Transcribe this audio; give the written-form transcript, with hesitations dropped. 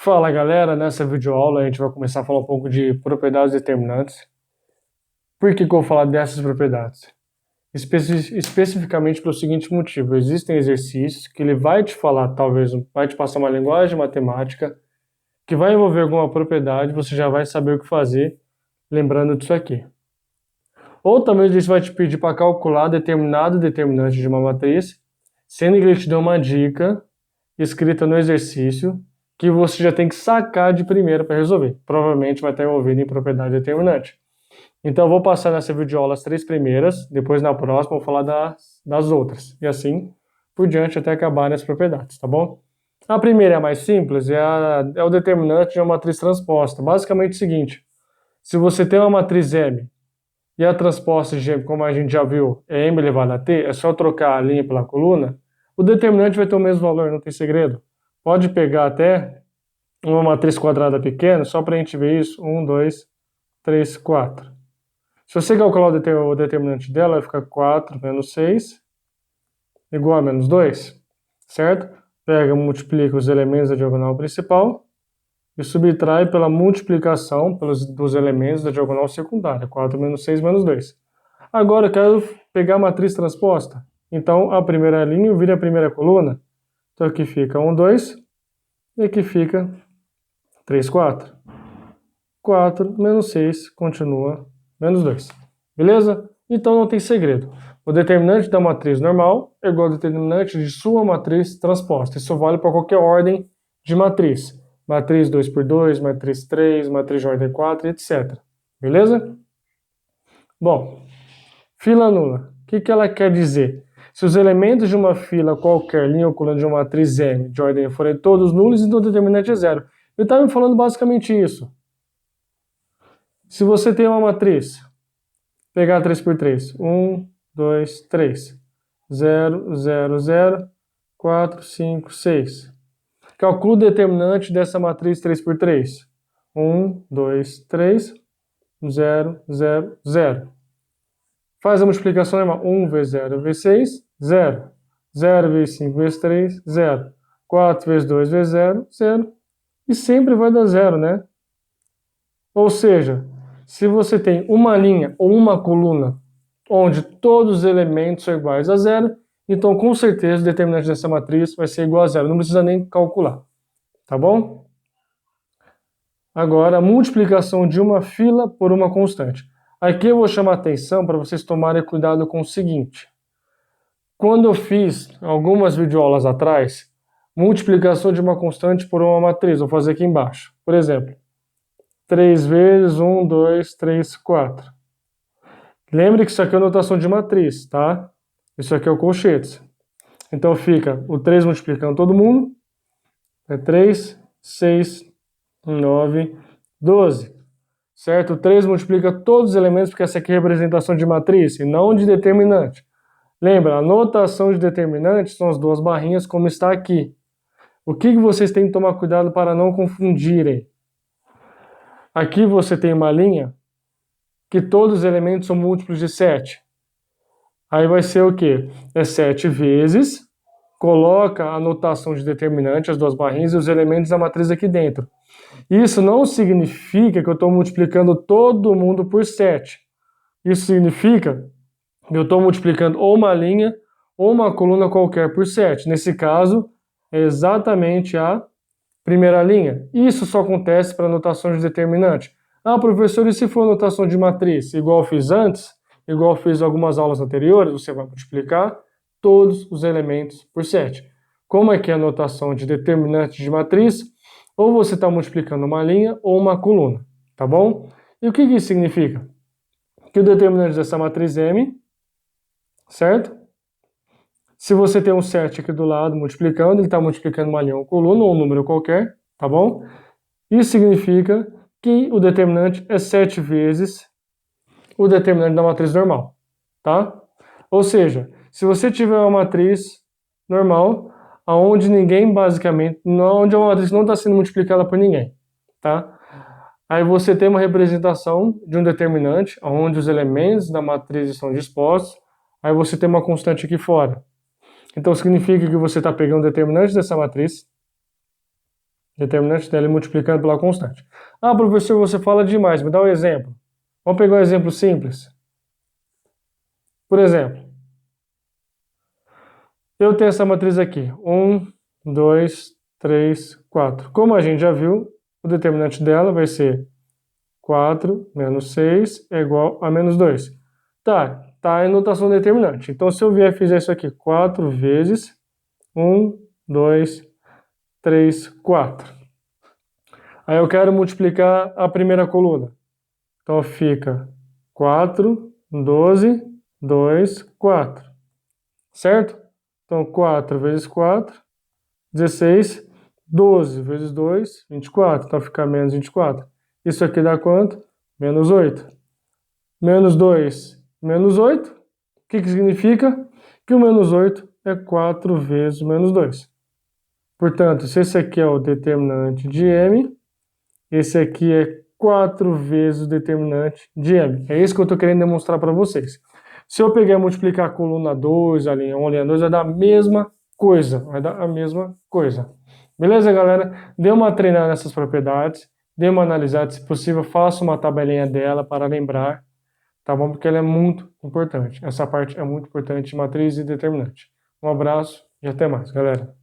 Fala galera, nessa videoaula a gente vai começar a falar um pouco de propriedades determinantes. Por que eu vou falar dessas propriedades? Especificamente pelo seguinte motivo: existem exercícios que ele vai te falar, talvez vai te passar uma linguagem matemática que vai envolver alguma propriedade, você já vai saber o que fazer lembrando disso aqui. Ou também ele vai te pedir para calcular determinado determinante de uma matriz, sendo que ele te deu uma dica escrita no exercício que você já tem que sacar de primeira para resolver. Provavelmente vai estar envolvido em propriedade determinante. Então eu vou passar nessa videoaula as 3 primeiras, depois na próxima eu vou falar das outras. E assim por diante até acabar nas propriedades, tá bom? A primeira é a mais simples, é o determinante de uma matriz transposta. Basicamente é o seguinte: se você tem uma matriz M e a transposta de M, como a gente já viu, é M elevado a T, é só trocar a linha pela coluna, o determinante vai ter o mesmo valor, não tem segredo. Pode pegar até uma matriz quadrada pequena, só para a gente ver isso. 1, 2, 3, 4. Se você calcular o determinante dela, vai ficar 4 menos 6 igual a menos 2, certo? Pega, multiplica os elementos da diagonal principal e subtrai pela multiplicação dos elementos da diagonal secundária. 4 menos 6 menos 2. Agora eu quero pegar a matriz transposta. Então a primeira linha vira a primeira coluna. Então aqui fica 1, 2 e aqui fica 3, 4. 4 menos 6 continua menos 2. Beleza? Então não tem segredo. O determinante da matriz normal é igual ao determinante de sua matriz transposta. Isso vale para qualquer ordem de matriz. Matriz 2 por 2, matriz 3, matriz de ordem 4, etc. Beleza? Bom, fila nula. O que ela quer dizer? Se os elementos de uma fila qualquer, linha ou coluna de uma matriz M de ordem forem todos nulos, então o determinante é zero. Eu estava me falando basicamente isso. Se você tem uma matriz, pegar 3 por 3, 1, 2, 3, 0, 0, 0, 4, 5, 6. Calcula o determinante dessa matriz 3 por 3. 1, 2, 3, 0, 0, 0. Faz a multiplicação normal. 1 vezes 0 vezes 6, 0. 0 vezes 5 vezes 3, 0. 4 vezes 2 vezes 0, 0. E sempre vai dar 0, né? Ou seja, se você tem uma linha ou uma coluna onde todos os elementos são iguais a 0, então com certeza o determinante dessa matriz vai ser igual a 0. Não precisa nem calcular. Tá bom? Agora, a multiplicação de uma fila por uma constante. Aqui eu vou chamar a atenção para vocês tomarem cuidado com o seguinte. Quando eu fiz algumas videoaulas atrás, multiplicação de uma constante por uma matriz, vou fazer aqui embaixo. Por exemplo, 3 vezes 1, 2, 3, 4. Lembre que isso aqui é a notação de matriz, tá? Isso aqui é o colchetes. Então fica o 3 multiplicando todo mundo. É 3, 6, 9, 12. Certo? O 3 multiplica todos os elementos, porque essa aqui é a representação de matriz e não de determinante. Lembra, a notação de determinante são as duas barrinhas, como está aqui. O que vocês têm que tomar cuidado para não confundirem? Aqui você tem uma linha que todos os elementos são múltiplos de 7. Aí vai ser o quê? É 7 vezes, coloca a notação de determinante, as duas barrinhas e os elementos da matriz aqui dentro. Isso não significa que eu estou multiplicando todo mundo por 7. Isso significa que eu estou multiplicando ou uma linha ou uma coluna qualquer por 7. Nesse caso, é exatamente a primeira linha. Isso só acontece para notação de determinante. Ah, professor, e se for notação de matriz? Igual eu fiz antes, igual eu fiz algumas aulas anteriores, você vai multiplicar todos os elementos por 7. Como é que é a notação de determinante de matriz? Ou você está multiplicando uma linha ou uma coluna, tá bom? E o que isso significa? Que o determinante dessa matriz M, certo? Se você tem um 7 aqui do lado multiplicando, ele está multiplicando uma linha ou coluna ou um número qualquer, tá bom? Isso significa que o determinante é 7 vezes o determinante da matriz normal, tá? Ou seja, se você tiver uma matriz normal, onde ninguém basicamente, onde a matriz não está sendo multiplicada por ninguém, tá? Aí você tem uma representação de um determinante, onde os elementos da matriz estão dispostos, aí você tem uma constante aqui fora. Então significa que você está pegando o determinante dessa matriz, Determinante dela multiplicando pela constante. Ah, professor, você fala demais, me dá um exemplo. Vamos pegar um exemplo simples. Por exemplo, eu tenho essa matriz aqui. 1, 2, 3, 4. Como a gente já viu, o determinante dela vai ser 4 menos 6 é igual a menos 2. Tá em notação determinante. Então, se eu vier e fizer isso aqui, 4 vezes 1, 2, 3, 4. Aí eu quero multiplicar a primeira coluna. Então fica 4, 12, 2, 4. Certo? Então 4 vezes 4, 16. 12 vezes 2, 24. Então fica menos 24. Isso aqui dá quanto? Menos 8. Menos 2, menos 8. O que significa? Que o menos 8 é 4 vezes o menos 2. Portanto, se esse aqui é o determinante de M, esse aqui é 4 vezes o determinante de M. É isso que eu estou querendo demonstrar para vocês. Se eu pegar e multiplicar a coluna 2, a linha 1, a linha 2, vai dar a mesma coisa. Vai dar a mesma coisa. Beleza, galera? Dê uma treinada nessas propriedades, dê uma analisada, se possível, faça uma tabelinha dela para lembrar, tá bom? Porque ela é muito importante. Essa parte é muito importante, matriz e determinante. Um abraço e até mais, galera.